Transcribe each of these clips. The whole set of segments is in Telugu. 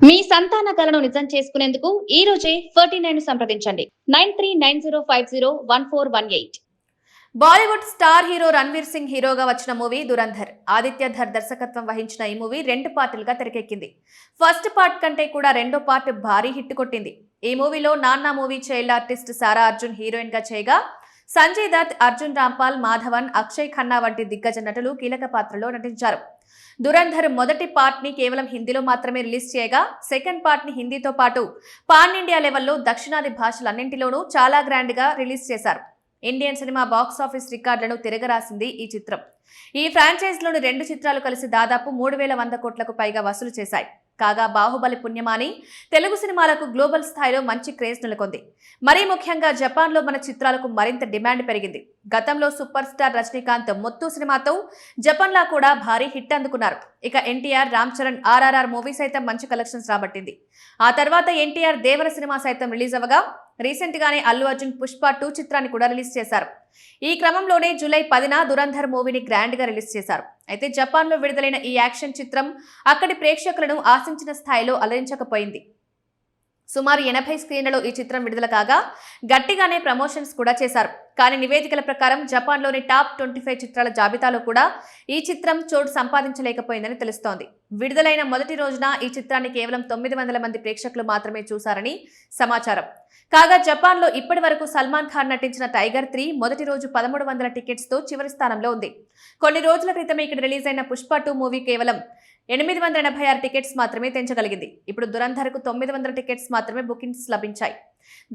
మీ సంతాన కలను నిజం చేసుకునేందుకు ఈ రోజే 49 సంప్రదించండి 9390501418. బాలీవుడ్ స్టార్ హీరో రణ్వీర్ సింగ్ హీరోగా వచ్చిన మూవీ దురంధర్. ఆదిత్య ధర్ దర్శకత్వం వహించిన ఈ మూవీ 2 పార్టులుగా తెరకెక్కింది. ఫస్ట్ పార్ట్ కంటే కూడా రెండో పార్ట్ భారీ హిట్ కొట్టింది. ఈ మూవీలో నాన్నా మూవీ చైల్డ్ ఆర్టిస్ట్ సారా అర్జున్ హీరోయిన్ గా చేయగా సంజయ్ దత్, అర్జున్ రాంపాల్, మాధవన్, అక్షయ్ ఖన్నా వంటి దిగ్గజ నటులు కీలక పాత్రలో నటించారు. దురంధర్ మొదటి పార్ట్ ని కేవలం హిందీలో మాత్రమే రిలీజ్ చేయగా సెకండ్ పార్ట్ ని హిందీతో పాటు పాన్ ఇండియా లెవెల్లో దక్షిణాది భాషలన్నింటిలోనూ చాలా గ్రాండ్ గా రిలీజ్ చేశారు. ఇండియన్ సినిమా బాక్సాఫీస్ రికార్డులను తిరగరాసింది ఈ చిత్రం. ఈ ఫ్రాంచైజ్లోని 2 చిత్రాలు కలిసి దాదాపు 3100 కోట్లకు పైగా వసూలు చేశాయి. కాగా బాహుబలి పుణ్యమాని తెలుగు సినిమాలకు గ్లోబల్ స్థాయిలో మంచి క్రేజ్ నెలకొంది. మరీ ముఖ్యంగా జపాన్లో మన చిత్రాలకు మరింత డిమాండ్ పెరిగింది. గతంలో సూపర్ స్టార్ రజనీకాంత్ మొత్తు సినిమాతో జపాన్లా కూడా భారీ హిట్ అందుకున్నారు. ఇక ఎన్టీఆర్, రామ్ చరణ్ RRR మూవీ సైతం మంచి కలెక్షన్స్ రాబట్టింది. ఆ తర్వాత ఎన్టీఆర్ దేవర సినిమా సైతం రిలీజ్ అవ్వగా రీసెంట్ గానే అల్లు అర్జున్ పుష్ప 2 చిత్రాన్ని కూడా రిలీజ్ చేశారు. ఈ క్రమంలోనే జూలై 10న దురంధర్ మూవీని గ్రాండ్ గా రిలీజ్ చేశారు. అయితే జపాన్ లో విడుదలైన ఈ యాక్షన్ చిత్రం అక్కడి ప్రేక్షకులను ఆశించిన స్థాయిలో అలరించకపోయింది. సుమారు 80 స్క్రీన్లలో ఈ చిత్రం విడుదల కాగా గట్టిగానే ప్రమోషన్స్ కూడా చేశారు. కానీ నివేదికల ప్రకారం జపాన్లోని టాప్ 25 చిత్రాల జాబితాలో కూడా ఈ చిత్రం చోటు సంపాదించలేకపోయిందని తెలుస్తోంది. విడుదలైన మొదటి రోజున ఈ చిత్రాన్ని కేవలం 900 మంది ప్రేక్షకులు మాత్రమే చూశారని సమాచారం. కాగా జపాన్లో ఇప్పటి వరకు సల్మాన్ ఖాన్ నటించిన టైగర్ 3 మొదటి రోజు 1300 టికెట్స్ తో చివరి స్థానంలో ఉంది. కొన్ని రోజుల క్రితమే ఇక్కడ రిలీజ్ అయిన పుష్ప 2 మూవీ కేవలం 886 టికెట్స్ మాత్రమే తెంచగలిగింది. ఇప్పుడు దురంధర్కు 900 టికెట్స్ మాత్రమే బుకింగ్స్ లభించాయి.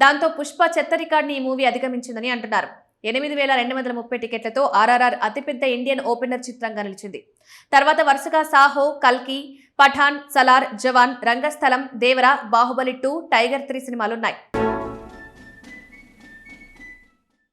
దాంతో పుష్ప చెత్త రికార్డుని ఈ మూవీ అధిగమించిందని అంటున్నారు. 8230 టికెట్లతో RRR అతిపెద్ద ఇండియన్ ఓపెనర్ చిత్రంగా నిలిచింది. తర్వాత వరుసగా సాహో, కల్కి, పఠాన్, సలార్, జవాన్, రంగస్థలం, దేవర, బాహుబలి 2, టైగర్ 3 సినిమాలున్నాయి.